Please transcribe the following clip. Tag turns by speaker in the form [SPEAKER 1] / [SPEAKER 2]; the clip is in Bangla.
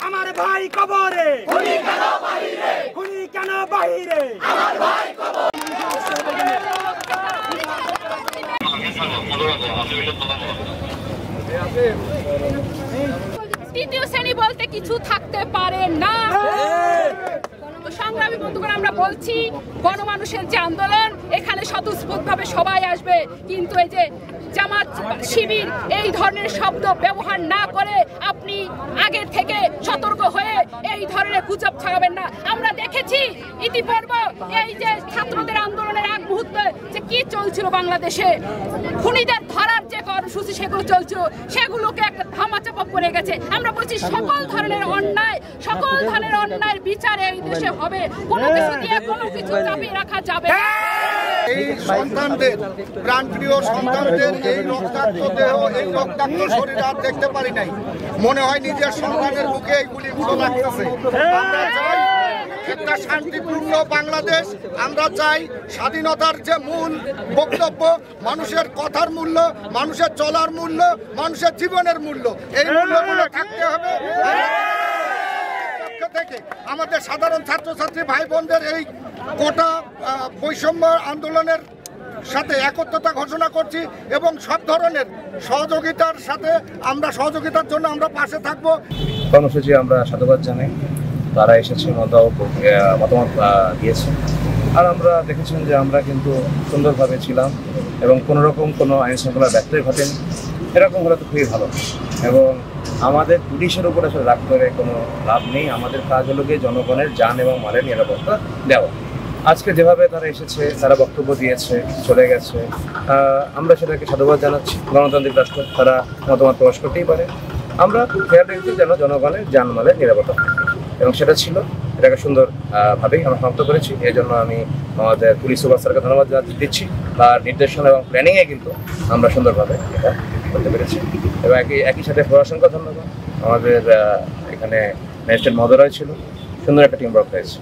[SPEAKER 1] আমার ভাই কবরে খুনি কেন বাহিরে আমার ভাই কবরে
[SPEAKER 2] তৃতীয় শ্রেণী বলতে কিছু থাকতে পারে না। সংগ্রামী বন্ধুগণ, আমরা বলছি গণমানুষের যে আন্দোলন, এখানে স্বতঃস্ফূর্তভাবে সবাই আসবে, কিন্তু এই যে জামাত শিবির এই ধরনের শব্দ ব্যবহার না করে আপনি আগে থেকে সতর্ক হয়ে এই ধরনের গুজব ছড়াবেন না। আমরা দেখেছি ইতিপূর্বে এই যে ছাত্রদের আন্দোলনের আগ মুহূর্তে যে কি চলছিল বাংলাদেশে, খুনিদের ধরার যে কর্মসূচি সেগুলো চলছিল, সেগুলোকে একটা ধামাচাপা পড়ে গেছে। আমরা বলছি সকল ধরনের অন্যায়ের বিচার এই দেশে হবে, কোনো কিছু দিয়ে কোনো কিছু চাপিয়ে রাখা যাবে না।
[SPEAKER 3] এই সন্তানদের, প্রাণপ্রিয় সন্তানদের এই রক্তাক্ত দেহ, এই রক্তাক্ত শরীর আর দেখতে পারি নাই। মনে হয় নিজের সন্তানের বুকে এইগুলি লাগতেছে। আমরা চাই একটা শান্তিপূর্ণ বাংলাদেশ। আমরা চাই স্বাধীনতার যে মূল বক্তব্য, মানুষের কথার মূল্য, মানুষের চলার মূল্য, মানুষের জীবনের মূল্য, এই মূল্যগুলো থাকতে হবে। থেকে আমাদের সাধারণ ছাত্রছাত্রী ভাই বোনদের এই কোটা বৈষম্য আন্দোলনের সাথে একত্রতা ঘোষণা করছি এবং সব ধরনের সহযোগিতার সাথে সহযোগিতার জন্য আমরা পাশে থাকবো।
[SPEAKER 4] কর্মসূচি আমরা সাধুবাদ জানাই, তারা এসেছে, মতামত দিয়েছে, আর আমরা দেখেছেন যে আমরা কিন্তু সুন্দরভাবে ছিলাম এবং কোনোরকম কোনো আইন শৃঙ্খলা ব্যত্যয় ঘটেনি। এরকম হলে তো খুবই ভালো। এবং আমাদের পুলিশের উপর আসলে রাগ করে কোনো লাভ নেই। আমাদের কাজ হলো গিয়ে জনগণের যান এবং মালের নিরাপত্তা দেওয়া। আজকে যেভাবে তারা এসেছে, তারা বক্তব্য দিয়েছে, চলে গেছে, আমরা সেটাকে সাধুবাদ জানাচ্ছি। গণতান্ত্রিক রাষ্ট্র, তারা মতামত প্রকাশ করতেই পারে। আমরা খেয়াল রেখেছি যেন জনগণের যানমালের নিরাপত্তা থাকে, এবং সেটা ছিল। এটাকে সুন্দরভাবেই আমরা সমাপ্ত করেছি। এই জন্য আমি আমাদের পুলিশ সুপার স্যারকে ধন্যবাদ দিচ্ছি। তার নির্দেশনা এবং প্ল্যানিংয়ে কিন্তু আমরা সুন্দরভাবে এটা করতে পেরেছি। এবং একই সাথে প্রশাসনকে ধন্যবাদ। আমাদের এখানে ম্যাজিস্ট্রেট মহোদয় ছিল, সুন্দর একটা টিম ওয়ার্ক হয়েছে।